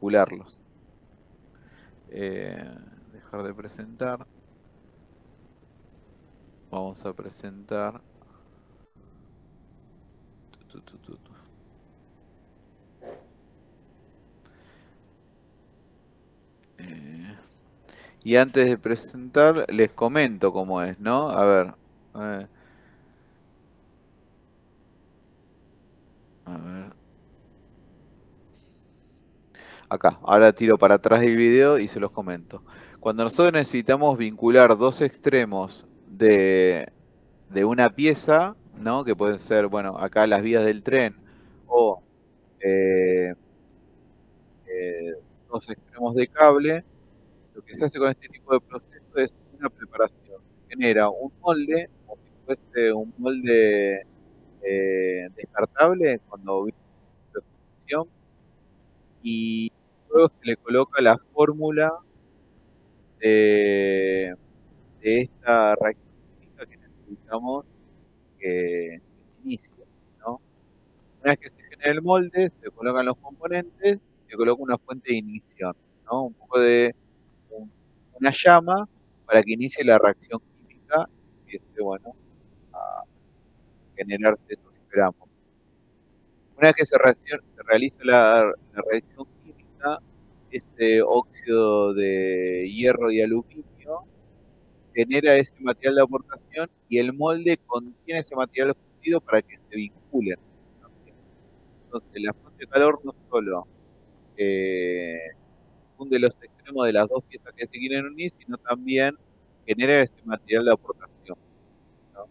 vincularlos. Dejar de presentar. Vamos a presentar. Y antes de presentar, les comento cómo es, ¿no? A ver. A ver. Acá, ahora tiro para atrás el video y se los comento. Cuando nosotros necesitamos vincular dos extremos de una pieza, ¿no? Que pueden ser, bueno, acá las vías del tren o eh, dos extremos de cable, lo que se hace con este tipo de proceso es una preparación. Se genera un molde, como si fuese un molde descartable cuando viene la exposición, y luego se le coloca la fórmula de esta reacción química que necesitamos que se inicie, ¿no? Una vez que se genera el molde, se colocan los componentes y se coloca una fuente de ignición, ¿no? Un poco de una llama para que inicie la reacción química y empiece, bueno, a generarse eso que esperamos. Una vez que se realiza la reacción química, este óxido de hierro y aluminio genera ese material de aportación y el molde contiene ese material fundido para que se vinculen también. Entonces, la fuente de calor no solo eh, funde los extremos de las dos piezas que se quieren unir, sino también genera ese material de aportación, ¿no?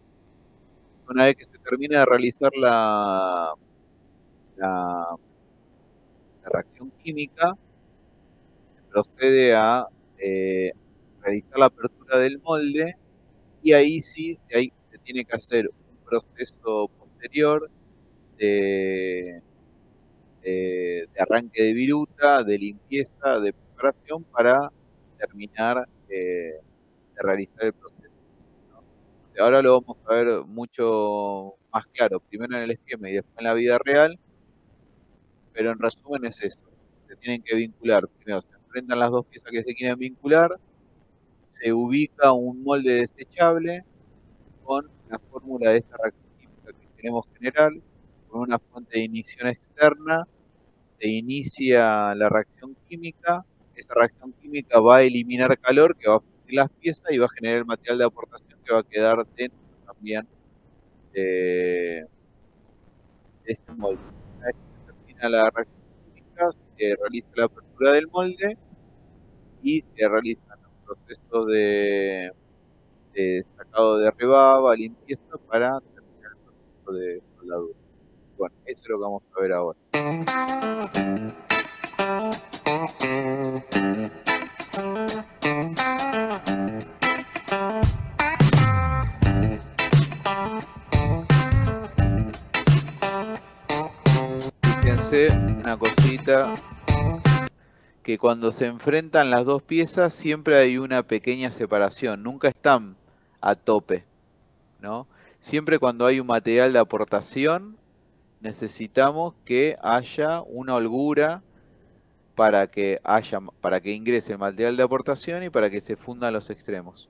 Una vez que se termina de realizar la, la reacción química, se procede a eh, realizar la apertura del molde y ahí sí se tiene que hacer un proceso posterior de, de arranque de viruta, de limpieza, de preparación para terminar de realizar el proceso, ¿no? O sea, ahora lo vamos a ver mucho más claro, primero en el esquema y después en la vida real, pero en resumen es eso. Se tienen que vincular, primero se enfrentan las dos piezas que se quieren vincular, se ubica un molde desechable con la fórmula de esta reacción química que queremos generar, con una fuente de ignición externa, se inicia la reacción química, esa reacción química va a eliminar calor que va a fundir las piezas y va a generar el material de aportación que va a quedar dentro también de este molde. Una vez que se termina la reacción química, se realiza la apertura del molde y se realizan los procesos de sacado de rebaba, limpieza para terminar el proceso de soldadura. Bueno, eso es lo que vamos a ver ahora. Fíjense una cosita, que cuando se enfrentan las dos piezas siempre hay una pequeña separación, nunca están a tope, ¿no? Siempre cuando hay un material de aportación necesitamos que haya una holgura para que ingrese el material de aportación y para que se fundan los extremos.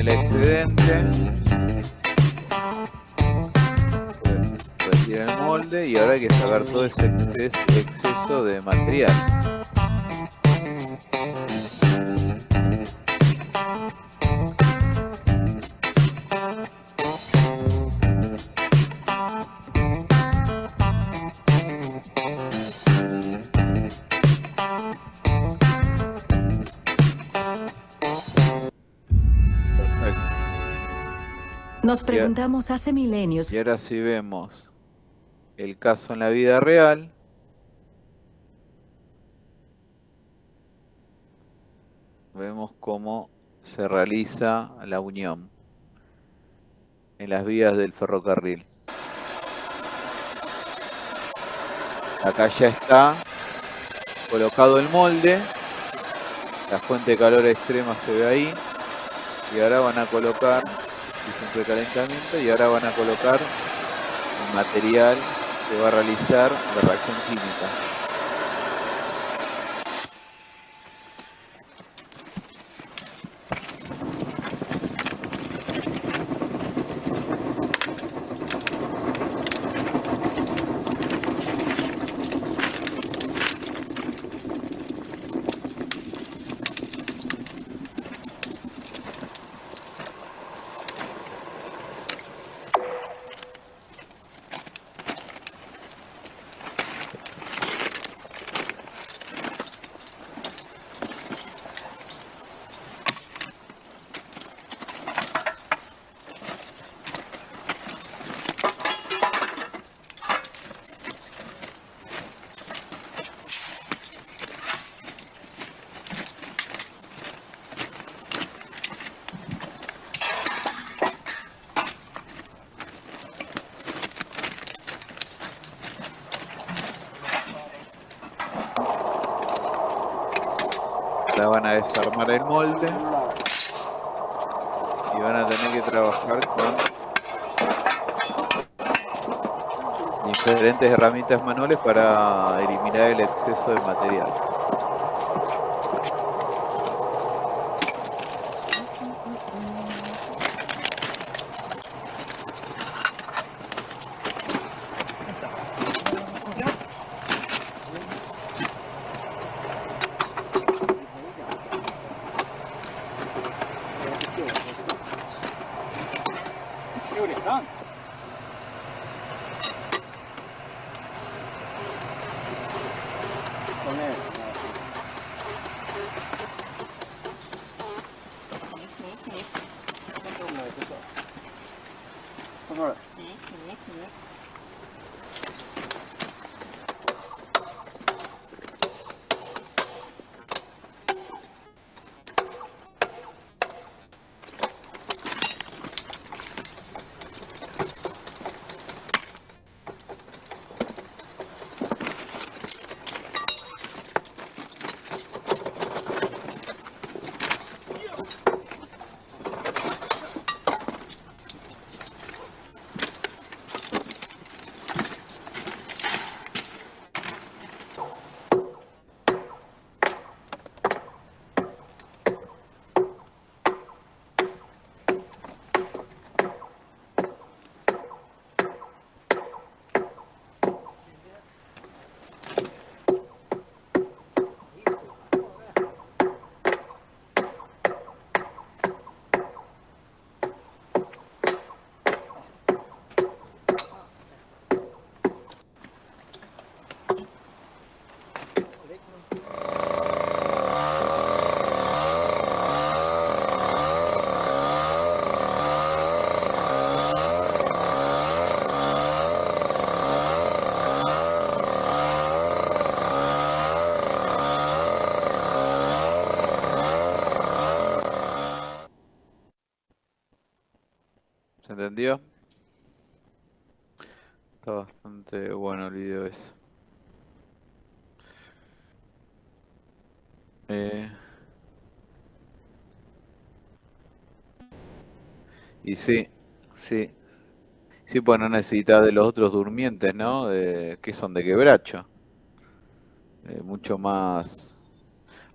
el excedente, se retira el molde y ahora hay que sacar todo ese exceso de material. Perfecto. Nos preguntamos hace milenios. Y ahora si vemos el caso en la vida real, vemos cómo se realiza la unión en las vías del ferrocarril. Acá ya está colocado el molde, la fuente de calor extrema se ve ahí, y ahora van a colocar, hizo un precalentamiento, y ahora van a colocar el material que va a realizar la reacción química. Ahora van a desarmar el molde y van a tener que trabajar con diferentes herramientas manuales para eliminar el exceso de material. ¿Se entendió? Está bastante bueno el video ese. Y sí, sí. Sí, pues no necesitas de los otros durmientes, ¿no? Que son de quebracho. Mucho más...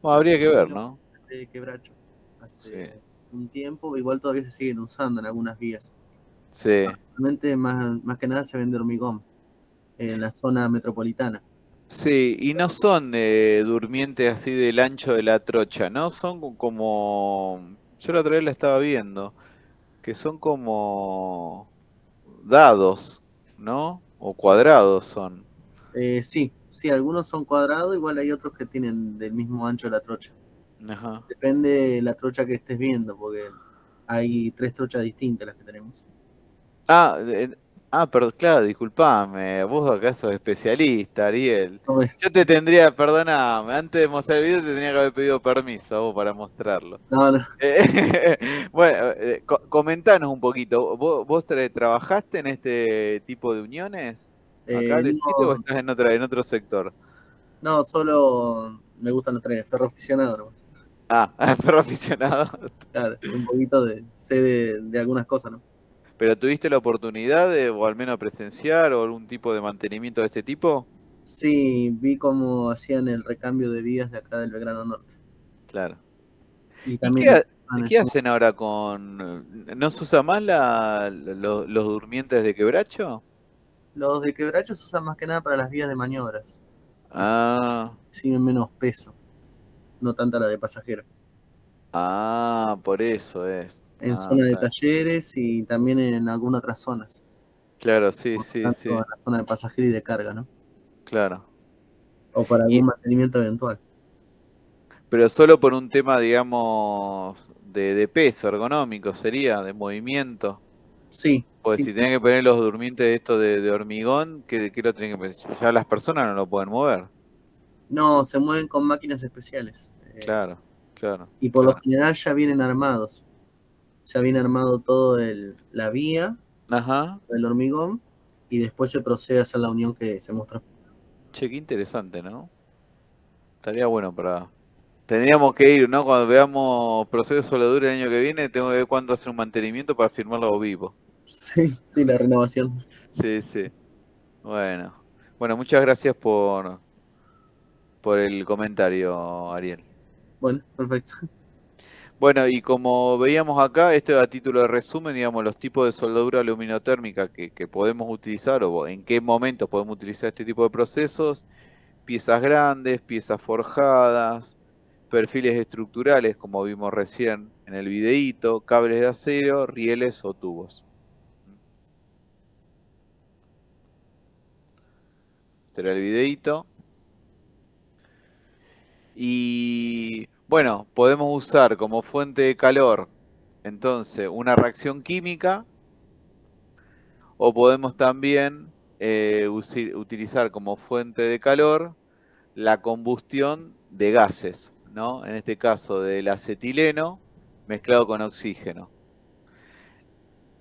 Bueno, habría que ver, ¿no? De quebracho. Sí. un tiempo, igual todavía se siguen usando en algunas vías. Sí. Realmente más que nada se vende hormigón en la zona metropolitana. Sí, y no son durmientes así del ancho de la trocha, ¿no? Son como, yo la otra vez la estaba viendo, que son como dados, ¿no? O cuadrados son. Sí, sí, algunos son cuadrados, igual hay otros que tienen del mismo ancho de la trocha. Ajá. Depende de la trocha que estés viendo, porque hay 3 trochas distintas las que tenemos. Ah, pero claro, disculpame, vos acá sos especialista, Ariel. Son- Yo te tendría, perdoname, antes de mostrar el video te tendría que haber pedido permiso a vos para mostrarlo. no, no, Bueno, comentanos un poquito. ¿Vos trabajaste en este tipo de uniones? ¿Acá le sirve o no, estás en otro sector? no, solo me gustan los trenes, ferro aficionado nomás. Ah, perro aficionado. Claro, un poquito sé de algunas cosas, ¿no? ¿Pero tuviste la oportunidad de, o al menos presenciar, o algún tipo de mantenimiento de este tipo? Sí, vi cómo hacían el recambio de vías de acá del Belgrano Norte. Claro. Y ¿Y también qué hacen ahora con... ¿No se usa más los durmientes de quebracho? los de quebracho se usan más que nada para las vías de maniobras. Es Ah, reciben menos peso, no tanta la de pasajeros. por eso es. En Ah, zona de está. talleres y también en algunas otras zonas, Claro, sí, por sí, tanto sí, en la zona de pasajeros y de carga, ¿no? claro. O para Y, algún mantenimiento eventual. pero solo por un tema, digamos, de peso ergonómico sería, de movimiento. Sí, Pues sí, si sí. tenés que poner los durmientes estos de hormigón, ¿qué lo tienen que poner? Ya las personas no lo pueden mover. No, se mueven con máquinas especiales. Claro, claro, Y por lo claro. general ya vienen armados. Ya viene armado todo la vía, Ajá. el hormigón, y después se procede a hacer la unión que se muestra. Che, qué interesante, ¿no? Estaría bueno para... Tendríamos que ir, ¿no? Cuando veamos proceso de soldadura el año que viene, tengo que ver cuándo hacer un mantenimiento para firmarlo vivo. Sí, sí, la renovación. Sí, sí. Bueno. Bueno, muchas gracias por el comentario, Ariel. Bueno, perfecto. Bueno, y como veíamos acá, esto a título de resumen, digamos, los tipos de soldadura luminotérmica que podemos utilizar o en qué momentos podemos utilizar este tipo de procesos, piezas grandes, piezas forjadas, perfiles estructurales, como vimos recién en el videíto, cables de acero, rieles o tubos. Este era el videíto. Y bueno, podemos usar como fuente de calor, entonces, una reacción química, o podemos también utilizar como fuente de calor la combustión de gases, ¿no? En este caso del acetileno mezclado con oxígeno.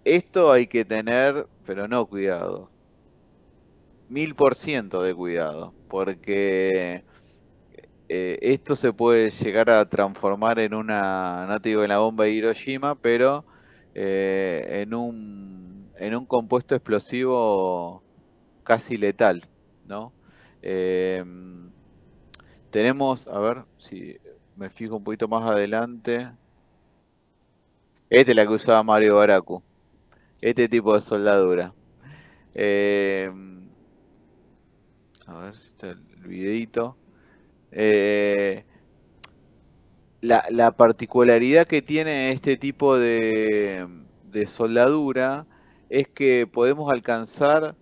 Esto hay que tener, pero no cuidado, 1000% de cuidado, porque esto se puede llegar a transformar en una, no te digo en la bomba de Hiroshima, pero en un compuesto explosivo casi letal, ¿no? Eh, tenemos, a ver si me fijo un poquito más adelante. Esta es la que usaba Mario Baracu, este tipo de soldadura. Eh, a ver si está el videito. Eh, la particularidad que tiene este tipo de soldadura es que podemos alcanzar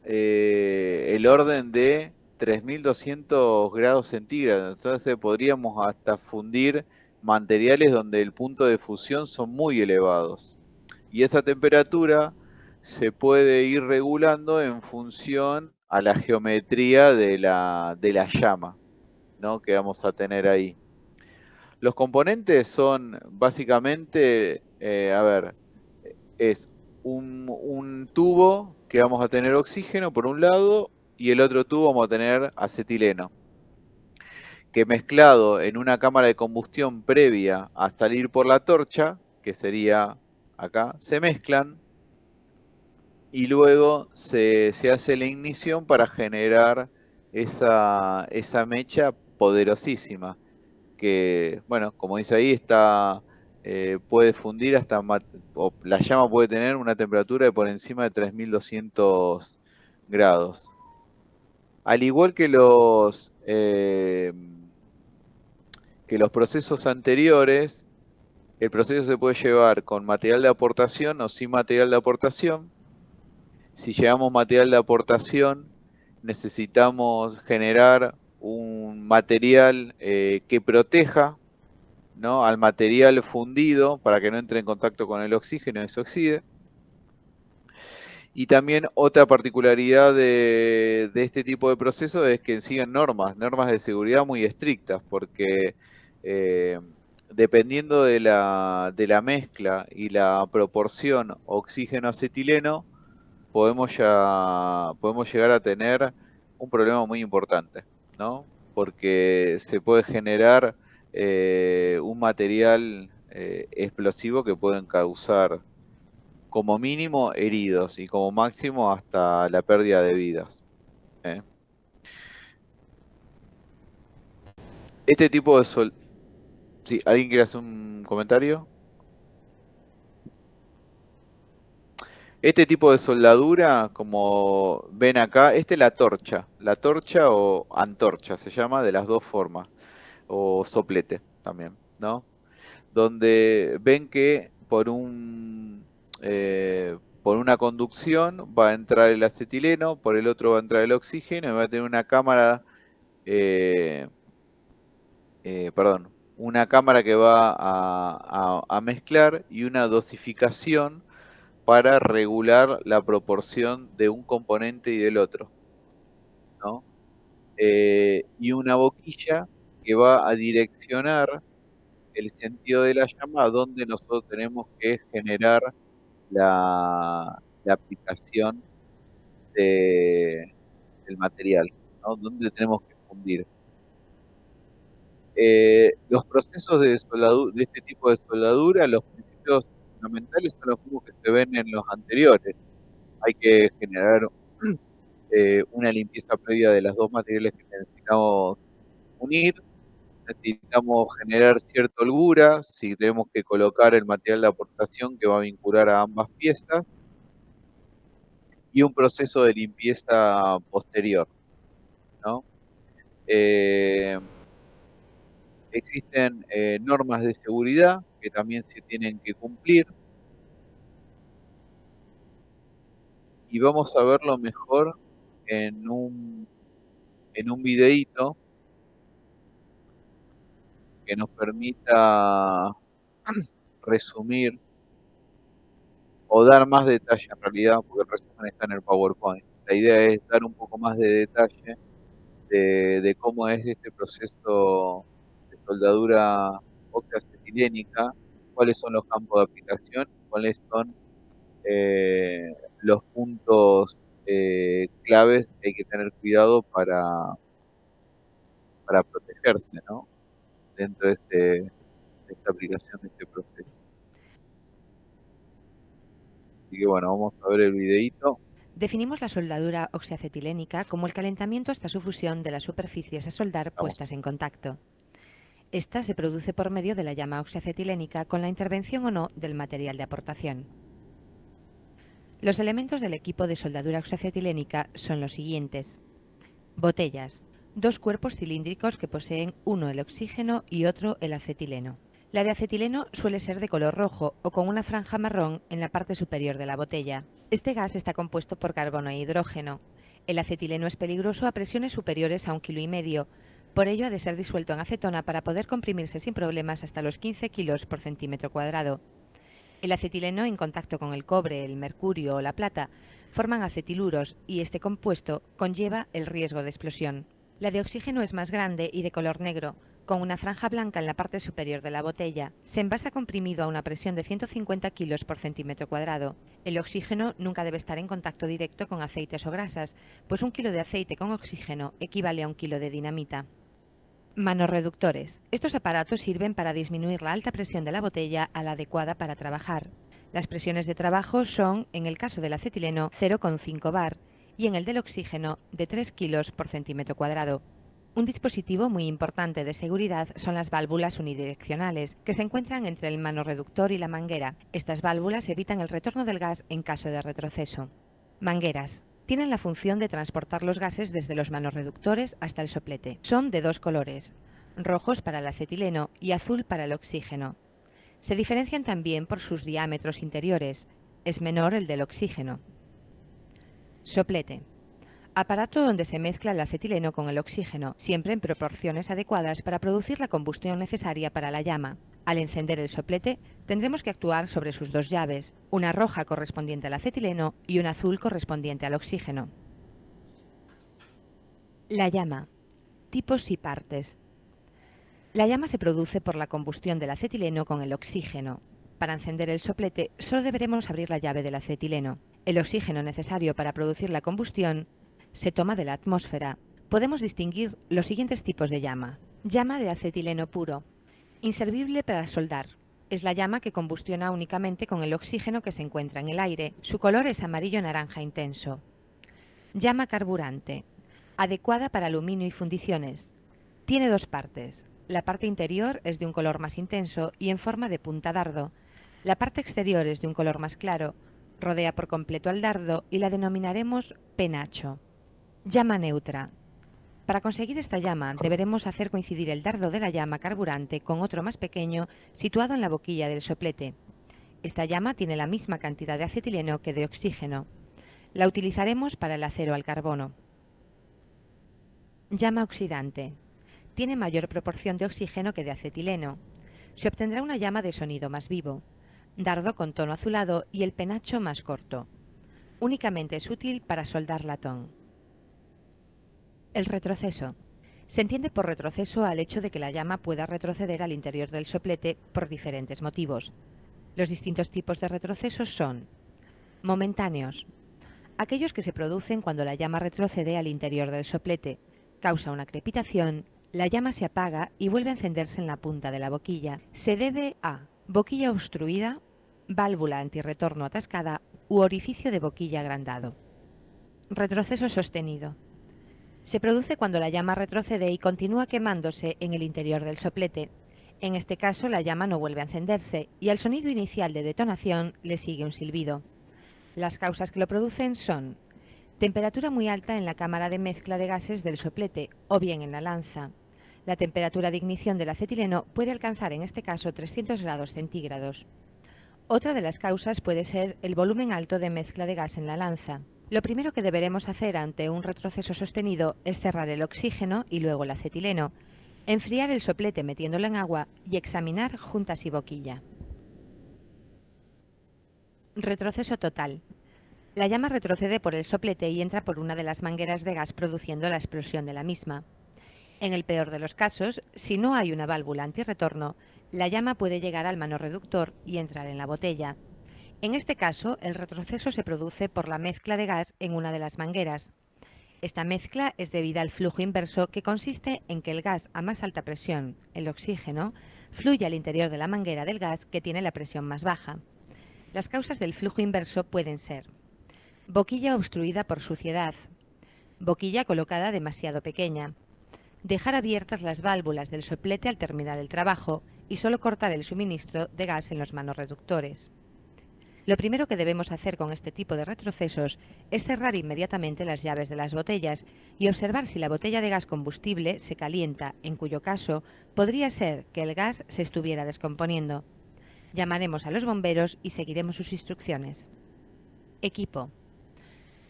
el orden de 3200 grados centígrados. Entonces podríamos hasta fundir materiales donde el punto de fusión son muy elevados. Y esa temperatura se puede ir regulando en función a la geometría de la llama, ¿no? Que vamos a tener ahí. Los componentes son básicamente, a ver, es un tubo que vamos a tener oxígeno por un lado y el otro tubo vamos a tener acetileno, que mezclado en una cámara de combustión previa a salir por la torcha, que sería acá, se mezclan y luego se hace la ignición para generar esa mecha poderosísima que, bueno, como dice ahí, está puede fundir hasta, o la llama puede tener una temperatura de por encima de 3200 grados. Al igual que los procesos anteriores, el proceso se puede llevar con material de aportación o sin material de aportación. Si llevamos material de aportación, necesitamos generar un material que proteja, ¿no?, al material fundido para que no entre en contacto con el oxígeno y se oxide. Y también otra particularidad de este tipo de procesos es que siguen normas de seguridad muy estrictas, porque dependiendo de la mezcla y la proporción oxígeno-acetileno, podemos llegar a tener un problema muy importante, ¿no? Porque se puede generar un material explosivo que pueden causar como mínimo heridos y como máximo hasta la pérdida de vidas. Este tipo de ¿Sí? ¿Alguien quiere hacer un comentario? Este tipo de soldadura, como ven acá, esta es la torcha o antorcha se llama, de las dos formas, o soplete también, ¿no? Donde ven que por una conducción va a entrar el acetileno, por el otro va a entrar el oxígeno y va a tener una cámara, una cámara que va a mezclar y una dosificación para regular la proporción de un componente y del otro, ¿no? Y una boquilla que va a direccionar el sentido de la llama a donde nosotros tenemos que generar la aplicación del material, ¿no? Donde tenemos que fundir. Los procesos de de este tipo de soldadura, los principios fundamentales son los mismos que se ven en los anteriores. Hay que generar una limpieza previa de las dos materiales que necesitamos unir. Necesitamos generar cierta holgura, si tenemos que colocar el material de aportación que va a vincular a ambas piezas, y un proceso de limpieza posterior, ¿no? Existen normas de seguridad que también se tienen que cumplir, y vamos a verlo mejor en un videíto que nos permita resumir o dar más detalle en realidad, porque el resumen está en el PowerPoint. La idea es dar un poco más de detalle de cómo es este proceso de soldadura oxiacetilénica, cuáles son los campos de aplicación, cuáles son los puntos claves que hay que tener cuidado para protegerse, ¿no?, dentro de esta aplicación, de este proceso. Así que bueno, vamos a ver el videíto. Definimos la soldadura oxiacetilénica como el calentamiento hasta su fusión de las superficies a soldar puestas en contacto. Esta se produce por medio de la llama oxiacetilénica con la intervención o no del material de aportación. Los elementos del equipo de soldadura oxiacetilénica son los siguientes. Botellas. Dos cuerpos cilíndricos que poseen uno el oxígeno y otro el acetileno. La de acetileno suele ser de color rojo o con una franja marrón en la parte superior de la botella. Este gas está compuesto por carbono e hidrógeno. El acetileno es peligroso a presiones superiores a 1,5 kg, por ello ha de ser disuelto en acetona para poder comprimirse sin problemas hasta los 15 kg por centímetro cuadrado. El acetileno, en contacto con el cobre, el mercurio o la plata, forman acetiluros y este compuesto conlleva el riesgo de explosión. La de oxígeno es más grande y de color negro, con una franja blanca en la parte superior de la botella. Se envasa comprimido a una presión de 150 kg por centímetro cuadrado. El oxígeno nunca debe estar en contacto directo con aceites o grasas, pues 1 kg de aceite con oxígeno equivale a 1 kg de dinamita. Manorreductores. Estos aparatos sirven para disminuir la alta presión de la botella a la adecuada para trabajar. Las presiones de trabajo son, en el caso del acetileno, 0,5 bar y en el del oxígeno de 3 kg por centímetro cuadrado. Un dispositivo muy importante de seguridad son las válvulas unidireccionales, que se encuentran entre el manorreductor y la manguera. Estas válvulas evitan el retorno del gas en caso de retroceso. Mangueras. Tienen la función de transportar los gases desde los manorreductores hasta el soplete. Son de dos colores, rojos para el acetileno y azul para el oxígeno. Se diferencian también por sus diámetros interiores. Es menor el del oxígeno. Soplete. Aparato donde se mezcla el acetileno con el oxígeno, siempre en proporciones adecuadas para producir la combustión necesaria para la llama. Al encender el soplete, tendremos que actuar sobre sus dos llaves, una roja correspondiente al acetileno y una azul correspondiente al oxígeno. La llama. Tipos y partes. La llama se produce por la combustión del acetileno con el oxígeno. Para encender el soplete, solo deberemos abrir la llave del acetileno. El oxígeno necesario para producir la combustión se toma de la atmósfera. Podemos distinguir los siguientes tipos de llama. Llama de acetileno puro. Inservible para soldar. Es la llama que combustiona únicamente con el oxígeno que se encuentra en el aire. Su color es amarillo-naranja intenso. Llama carburante. Adecuada para aluminio y fundiciones. Tiene dos partes. La parte interior es de un color más intenso y en forma de punta dardo. La parte exterior es de un color más claro, rodea por completo al dardo y la denominaremos penacho. Llama neutra. Para conseguir esta llama deberemos hacer coincidir el dardo de la llama carburante con otro más pequeño situado en la boquilla del soplete. Esta llama tiene la misma cantidad de acetileno que de oxígeno. La utilizaremos para el acero al carbono. Llama oxidante. Tiene mayor proporción de oxígeno que de acetileno. Se obtendrá una llama de sonido más vivo, dardo con tono azulado y el penacho más corto. Únicamente es útil para soldar latón. El retroceso. Se entiende por retroceso al hecho de que la llama pueda retroceder al interior del soplete por diferentes motivos. Los distintos tipos de retrocesos son momentáneos. Aquellos que se producen cuando la llama retrocede al interior del soplete, causa una crepitación, la llama se apaga y vuelve a encenderse en la punta de la boquilla. Se debe a boquilla obstruida, válvula antirretorno atascada u orificio de boquilla agrandado. Retroceso sostenido. Se produce cuando la llama retrocede y continúa quemándose en el interior del soplete. En este caso la llama no vuelve a encenderse y al sonido inicial de detonación le sigue un silbido. Las causas que lo producen son temperatura muy alta en la cámara de mezcla de gases del soplete o bien en la lanza. La temperatura de ignición del acetileno puede alcanzar en este caso 300 grados centígrados. Otra de las causas puede ser el volumen alto de mezcla de gas en la lanza. Lo primero que deberemos hacer ante un retroceso sostenido es cerrar el oxígeno y luego el acetileno, enfriar el soplete metiéndolo en agua y examinar juntas y boquilla. Retroceso total. La llama retrocede por el soplete y entra por una de las mangueras de gas produciendo la explosión de la misma. En el peor de los casos, si no hay una válvula antirretorno, la llama puede llegar al manorreductor y entrar en la botella. En este caso, el retroceso se produce por la mezcla de gas en una de las mangueras. Esta mezcla es debida al flujo inverso, que consiste en que el gas a más alta presión, el oxígeno, fluye al interior de la manguera del gas que tiene la presión más baja. Las causas del flujo inverso pueden ser boquilla obstruida por suciedad, boquilla colocada demasiado pequeña, dejar abiertas las válvulas del soplete al terminar el trabajo y solo cortar el suministro de gas en los manorreductores. Lo primero que debemos hacer con este tipo de retrocesos es cerrar inmediatamente las llaves de las botellas y observar si la botella de gas combustible se calienta, en cuyo caso podría ser que el gas se estuviera descomponiendo. Llamaremos a los bomberos y seguiremos sus instrucciones. Equipo.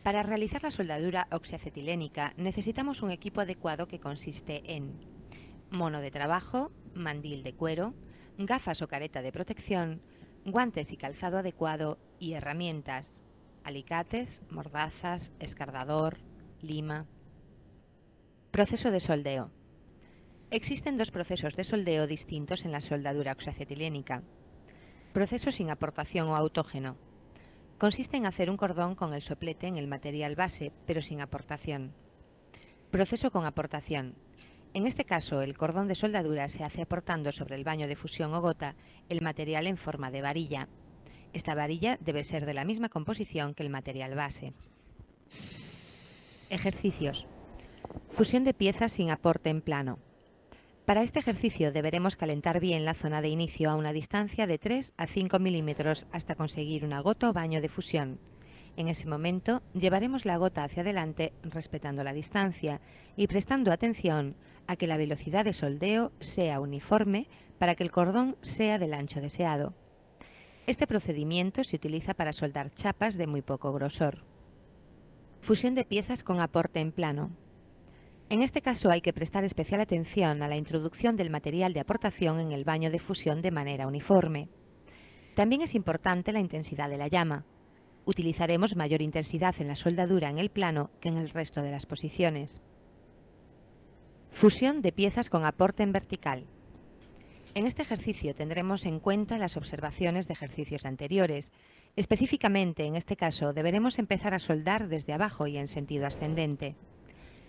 Para realizar la soldadura oxiacetilénica necesitamos un equipo adecuado que consiste en mono de trabajo, mandil de cuero, gafas o careta de protección, guantes y calzado adecuado y herramientas, alicates, mordazas, escardador, lima. Proceso de soldeo. Existen dos procesos de soldeo distintos en la soldadura oxiacetilénica. Proceso sin aportación o autógeno. Consiste en hacer un cordón con el soplete en el material base, pero sin aportación. Proceso con aportación. En este caso, el cordón de soldadura se hace aportando sobre el baño de fusión o gota el material en forma de varilla. Esta varilla debe ser de la misma composición que el material base. Ejercicios. Fusión de piezas sin aporte en plano. Para este ejercicio deberemos calentar bien la zona de inicio a una distancia de 3 a 5 milímetros hasta conseguir una gota o baño de fusión. En ese momento llevaremos la gota hacia adelante respetando la distancia y prestando atención a que la velocidad de soldeo sea uniforme para que el cordón sea del ancho deseado. Este procedimiento se utiliza para soldar chapas de muy poco grosor. Fusión de piezas con aporte en plano. En este caso hay que prestar especial atención a la introducción del material de aportación en el baño de fusión de manera uniforme. También es importante la intensidad de la llama. Utilizaremos mayor intensidad en la soldadura en el plano que en el resto de las posiciones. Fusión de piezas con aporte en vertical. En este ejercicio tendremos en cuenta las observaciones de ejercicios anteriores. Específicamente, en este caso, deberemos empezar a soldar desde abajo y en sentido ascendente.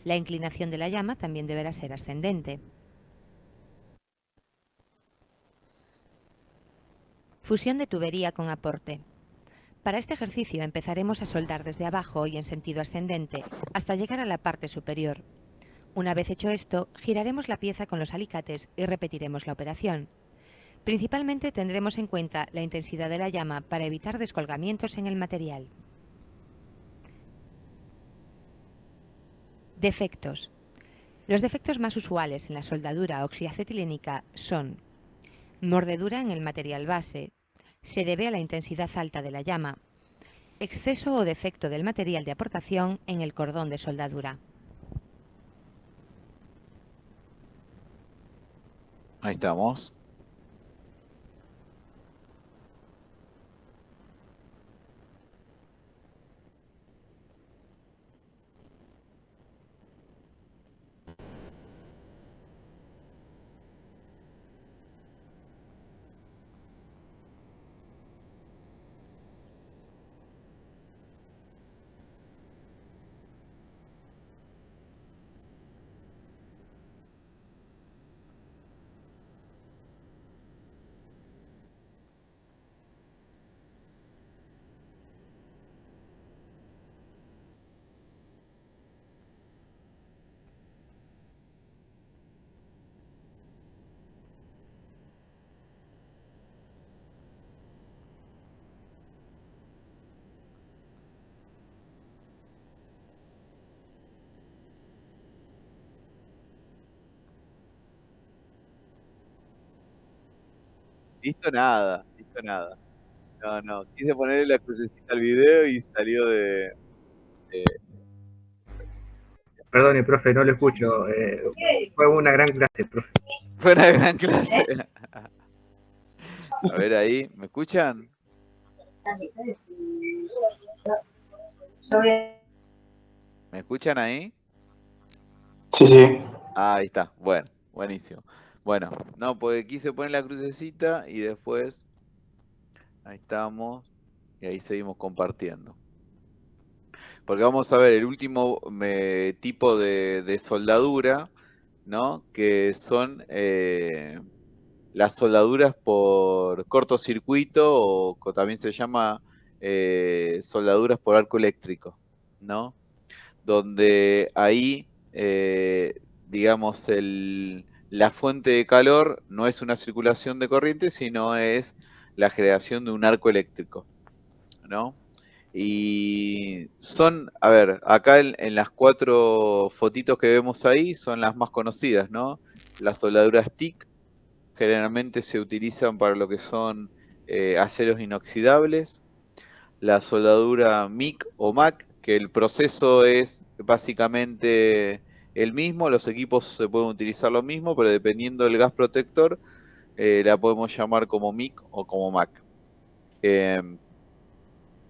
La inclinación de la llama también deberá ser ascendente. Fusión de tubería con aporte. Para este ejercicio empezaremos a soldar desde abajo y en sentido ascendente hasta llegar a la parte superior. Una vez hecho esto, giraremos la pieza con los alicates y repetiremos la operación. Principalmente tendremos en cuenta la intensidad de la llama para evitar descolgamientos en el material. Defectos. Los defectos más usuales en la soldadura oxiacetilénica son mordedura en el material base, se debe a la intensidad alta de la llama, exceso o defecto del material de aportación en el cordón de soldadura. Ahí estamos. Listo nada, listo nada. No, no, quise ponerle la crucecita al video y salió de... Perdone, profe, no lo escucho. Fue una gran clase, profe. Fue una gran clase. A ver ahí, ¿me escuchan? ¿Me escuchan ahí? Sí, sí. Ah, ahí está, bueno, buenísimo. Bueno, no, porque quise poner la crucecita y después, ahí estamos, y ahí seguimos compartiendo. Porque vamos a ver el último tipo de soldadura, ¿no? Que son las soldaduras por cortocircuito o también se llama soldaduras por arco eléctrico, ¿no? Donde ahí, digamos, la fuente de calor no es una circulación de corriente, sino es la generación de un arco eléctrico, ¿no? Y son, a ver, acá en las 4 fotitos que vemos ahí son las más conocidas, ¿no? Las soldaduras TIC generalmente se utilizan para lo que son aceros inoxidables. La soldadura MIG o MAC, que el proceso es básicamente el mismo, los equipos se pueden utilizar lo mismo, pero dependiendo del gas protector, la podemos llamar como MIG o como MAC.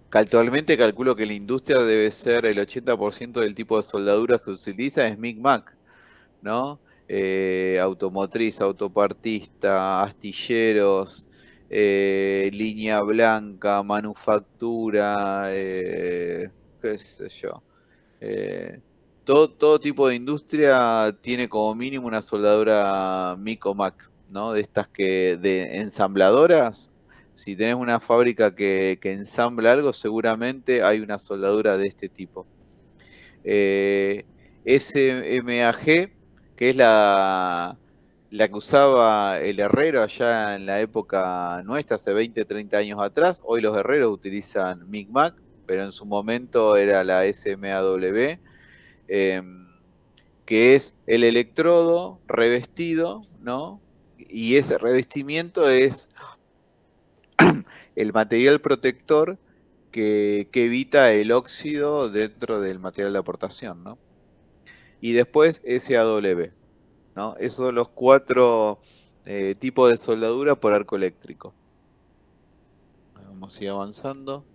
Actualmente calculo que la industria debe ser el 80% del tipo de soldaduras que se utiliza es MIG-MAC, ¿no? Automotriz, autopartista, astilleros, línea blanca, manufactura, qué sé yo. Todo tipo de industria tiene como mínimo una soldadura MIG o MAC, ¿no? De estas de ensambladoras. Si tenés una fábrica que ensambla algo, seguramente hay una soldadura de este tipo. SMAG, que es la que usaba el herrero allá en la época nuestra, hace 20, 30 años atrás. Hoy los herreros utilizan MIG-MAG, pero en su momento era la SMAW, que es el electrodo revestido, ¿no? Y ese revestimiento es el material protector que evita el óxido dentro del material de aportación, ¿no? Y después SAW, ¿no? Esos son los 4 tipos de soldadura por arco eléctrico. Vamos a ir avanzando.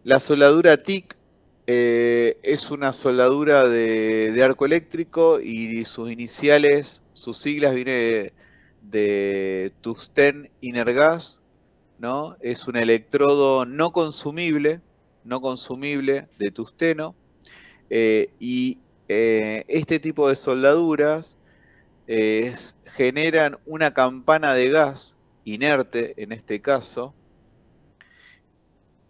La soldadura TIC es una soldadura de arco eléctrico y sus iniciales, sus siglas vienen de Tungsten Inner Gas, ¿no? Es un electrodo no consumible de tungsteno, y este tipo de soldaduras generan una campana de gas inerte, en este caso,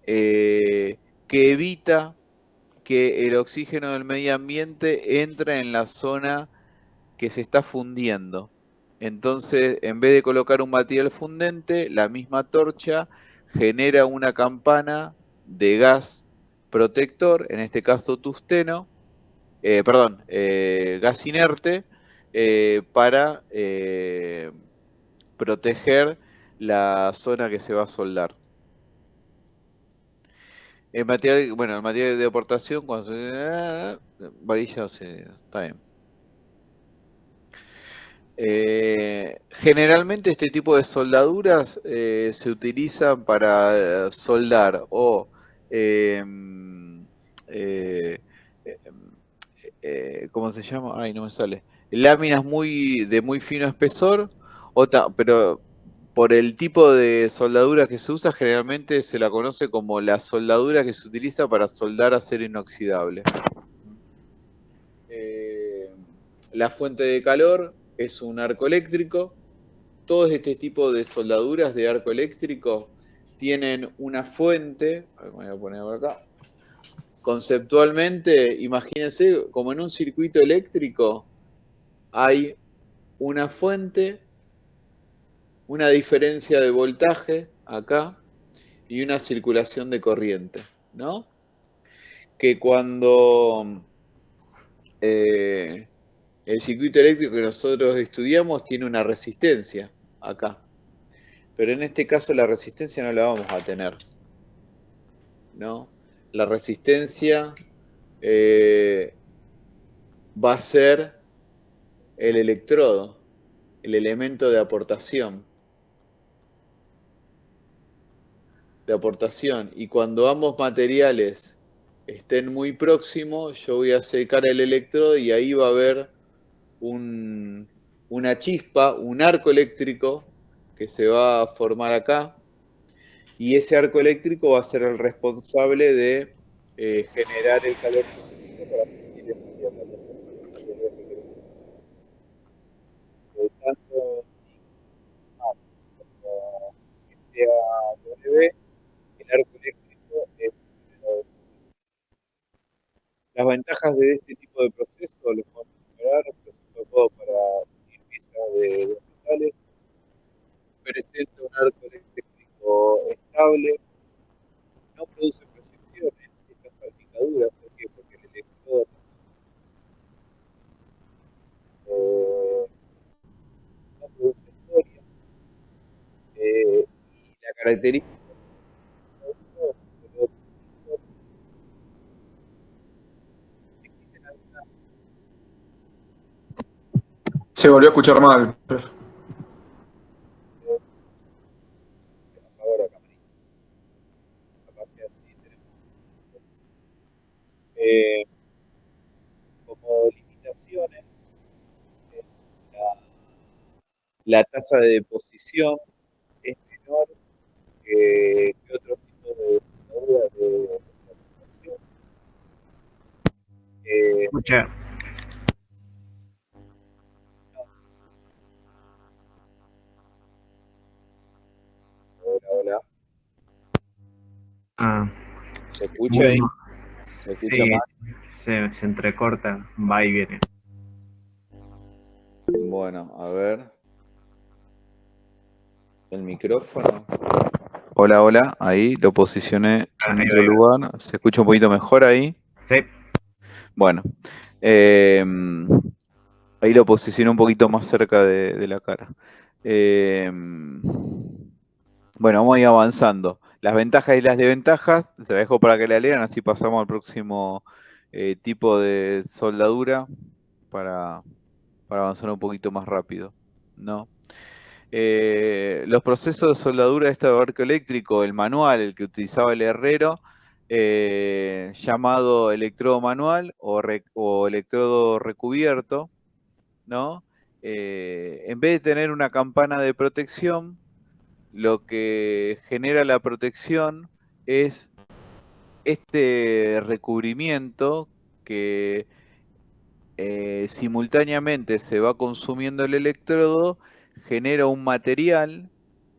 que evita que el oxígeno del medio ambiente entre en la zona que se está fundiendo. Entonces, en vez de colocar un material fundente, la misma torcha genera una campana de gas protector, en este caso tungsteno, gas inerte, para proteger la zona que se va a soldar. El material de aportación, cuando se... varilla, está bien. Generalmente este tipo de soldaduras se utilizan para soldar o eh, ¿cómo se llama? Ay, no me sale. Láminas de muy fino espesor, pero por el tipo de soldadura que se usa, generalmente se la conoce como la soldadura que se utiliza para soldar acero inoxidable. La fuente de calor es un arco eléctrico. Todos este tipo de soldaduras de arco eléctrico tienen una fuente. A ver, voy a poner acá. Conceptualmente, imagínense como en un circuito eléctrico hay una fuente, una diferencia de voltaje acá y una circulación de corriente, ¿no? Que cuando el circuito eléctrico que nosotros estudiamos tiene una resistencia acá, pero en este caso la resistencia no la vamos a tener, ¿no? La resistencia va a ser el electrodo, el elemento de aportación. Y cuando ambos materiales estén muy próximos, yo voy a acercar el electrodo y ahí va a haber una chispa, un arco eléctrico que se va a formar acá, y ese arco eléctrico va a ser el responsable de generar el calor suficiente para permitir el material de aportación. Tanto que sea W, el arco eléctrico es... Las ventajas de este tipo de proceso, lo podemos comparar, proceso CODO para limpieza de metales, presenta un arco eléctrico estable, no produce proyecciones, estas salpicaduras, ¿por qué? Porque el electrodo no produce historia, y la característica existen algunas... Se volvió a escuchar mal, profe. Ahora, camarita, capaz que así tenemos... como limitaciones, es la tasa de deposición es menor que otros tipos de soldaduras de aplicación. Escucha. Hola, hola. Ah, ¿Se escucha ahí? ¿Se escucha Sí, mal? se entrecorta, va y viene. Bueno, a ver. El micrófono. Hola, hola. Ahí lo posicioné en Ahí va, otro ahí va. lugar. ¿Se escucha un poquito mejor ahí? Sí, Bueno. eh, Ahí lo posicioné un poquito más cerca de la cara. Bueno, vamos a ir avanzando. Las ventajas y las desventajas, se las dejo para que la lean, así pasamos al próximo tipo de soldadura para, para avanzar un poquito más rápido, ¿no? Los procesos de soldadura de este arco eléctrico, el manual, el que utilizaba el herrero, llamado electrodo manual o electrodo recubierto, ¿no? En vez de tener una campana de protección, lo que genera la protección es este recubrimiento que simultáneamente se va consumiendo el electrodo, genera un material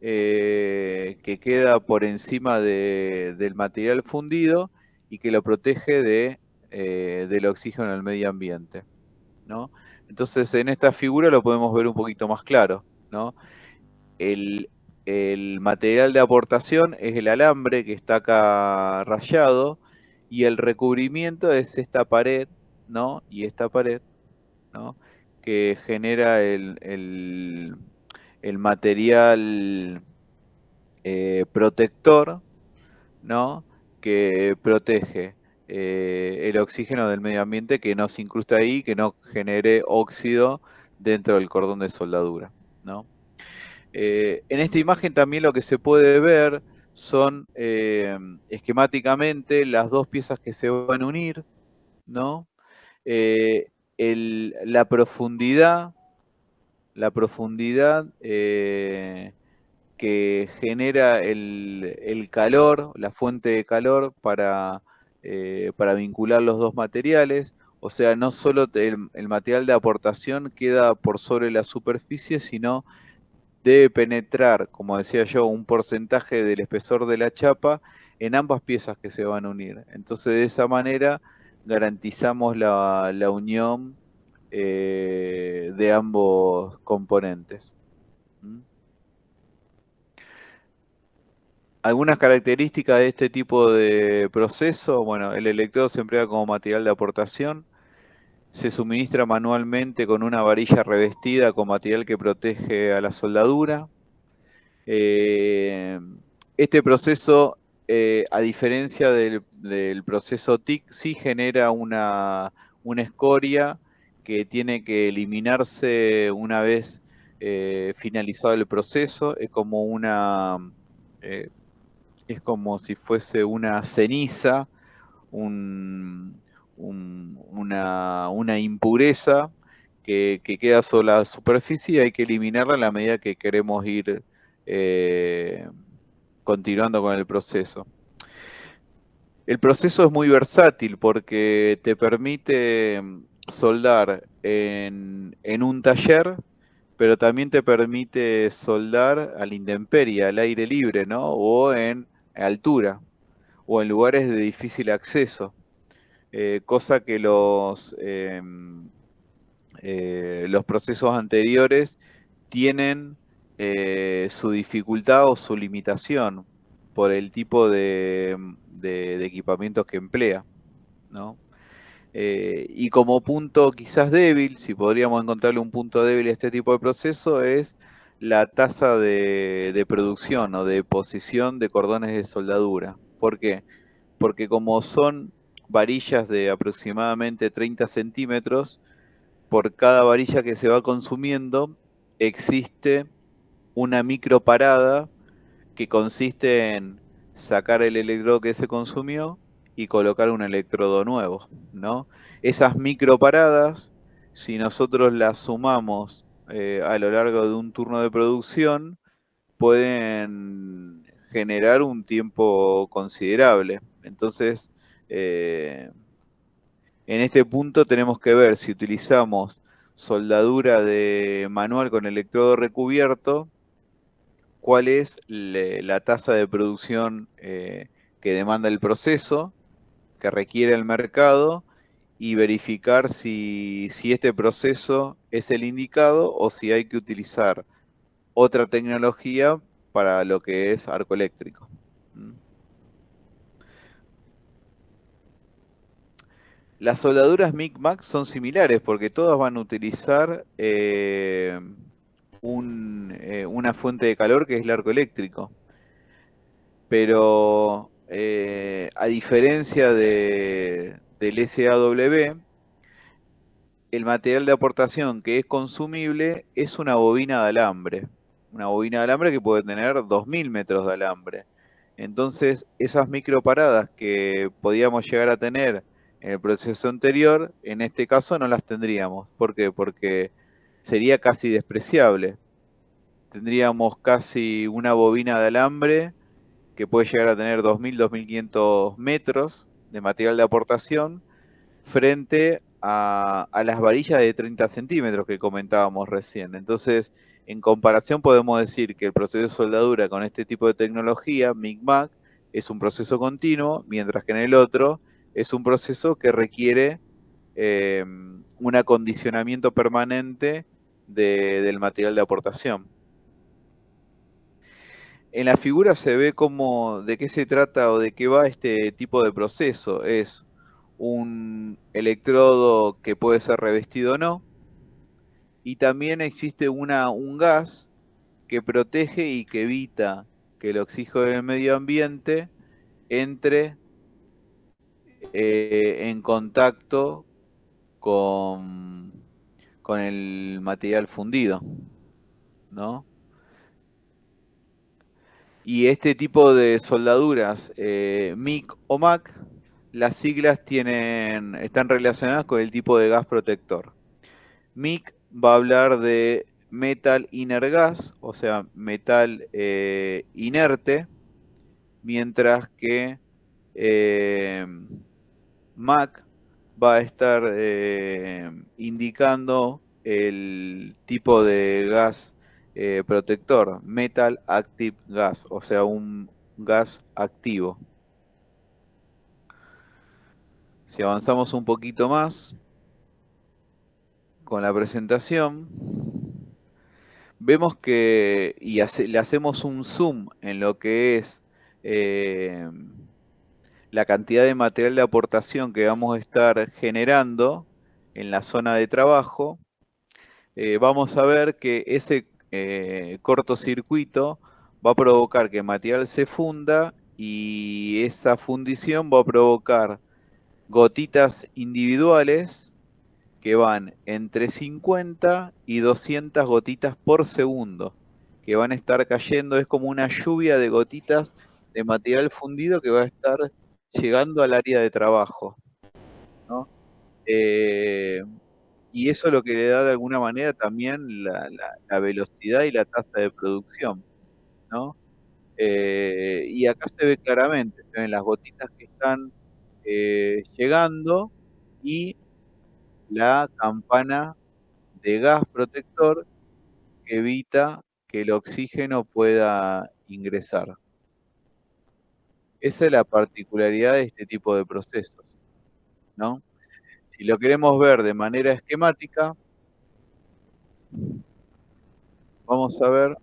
que queda por encima del material fundido y que lo protege del oxígeno en el medio ambiente, ¿no? Entonces en esta figura lo podemos ver un poquito más claro, ¿no? El, el material de aportación es el alambre que está acá rayado y el recubrimiento es esta pared, ¿no? Y esta pared, ¿no? Que genera el material protector, ¿no? Que protege el oxígeno del medio ambiente, que no se incrusta ahí, que no genere óxido dentro del cordón de soldadura, ¿no? En esta imagen también lo que se puede ver son esquemáticamente las dos piezas que se van a unir, ¿no? Eh, la profundidad que genera el calor, la fuente de calor para vincular los dos materiales. O sea, no solo el material de aportación queda por sobre la superficie, sino debe penetrar, como decía yo, un porcentaje del espesor de la chapa en ambas piezas que se van a unir. Entonces, de esa manera garantizamos la unión de ambos componentes. ¿Mm? Algunas características de este tipo de proceso, bueno, el electrodo se emplea como material de aportación, se suministra manualmente con una varilla revestida con material que protege a la soldadura. Este proceso, a diferencia del proceso TIC, sí genera una escoria que tiene que eliminarse una vez finalizado el proceso. Eh, es como si fuese una ceniza, una impureza que queda sobre la superficie y hay que eliminarla en la medida que queremos ir eh, continuando con el proceso. El proceso es muy versátil porque te permite soldar en un taller, pero también te permite soldar a la intemperie, al aire libre, ¿no? O en altura, o en lugares de difícil acceso. Cosa que los procesos anteriores tienen su dificultad o su limitación por el tipo de equipamientos que emplea, ¿no? Y como punto quizás débil, si podríamos encontrarle un punto débil a este tipo de proceso, es la tasa de producción o de posición de cordones de soldadura. ¿Por qué? Porque como son varillas de aproximadamente 30 centímetros, por cada varilla que se va consumiendo existe una microparada que consiste en sacar el electrodo que se consumió y colocar un electrodo nuevo, ¿no? Esas microparadas, si nosotros las sumamos a lo largo de un turno de producción, pueden generar un tiempo considerable. Entonces, en este punto tenemos que ver si utilizamos soldadura de manual con electrodo recubierto, cuál es la tasa de producción que demanda el proceso, que requiere el mercado y verificar si este proceso es el indicado o si hay que utilizar otra tecnología para lo que es arco eléctrico. Las soldaduras MIG-MAC son similares porque todas van a utilizar una fuente de calor que es el arco eléctrico. Pero a diferencia del SAW, el material de aportación que es consumible es una bobina de alambre. Una bobina de alambre que puede tener 2000 metros de alambre. Entonces, esas microparadas que podíamos llegar a tener en el proceso anterior, en este caso no las tendríamos. ¿Por qué? Porque sería casi despreciable. Tendríamos casi una bobina de alambre que puede llegar a tener 2000, 2500 metros de material de aportación frente a las varillas de 30 centímetros que comentábamos recién. Entonces, en comparación podemos decir que el proceso de soldadura con este tipo de tecnología, MIG-MAC, es un proceso continuo, mientras que en el otro es un proceso que requiere un acondicionamiento permanente del material de aportación. En la figura se ve de qué se trata o de qué va este tipo de proceso. Es un electrodo que puede ser revestido o no. Y también existe un gas que protege y que evita que el oxígeno del medio ambiente entre en contacto con el material fundido, ¿no? Y este tipo de soldaduras, MIG o MAC, las siglas están relacionadas con el tipo de gas protector. MIG va a hablar de Metal Inert Gas, o sea, metal inerte, mientras que MAC va a estar indicando el tipo de gas protector, Metal Active Gas, o sea, un gas activo. Si avanzamos un poquito más con la presentación, vemos que, le hacemos un zoom en lo que es la cantidad de material de aportación que vamos a estar generando en la zona de trabajo, vamos a ver que ese cortocircuito va a provocar que el material se funda y esa fundición va a provocar gotitas individuales que van entre 50 y 200 gotitas por segundo, que van a estar cayendo, es como una lluvia de gotitas de material fundido que va a estar llegando al área de trabajo, ¿no? Y eso es lo que le da de alguna manera también la velocidad y la tasa de producción, ¿no? Y acá se ve claramente, se ven las gotitas que están llegando y la campana de gas protector que evita que el oxígeno pueda ingresar. Esa es la particularidad de este tipo de procesos, ¿no? Si lo queremos ver de manera esquemática, vamos a ver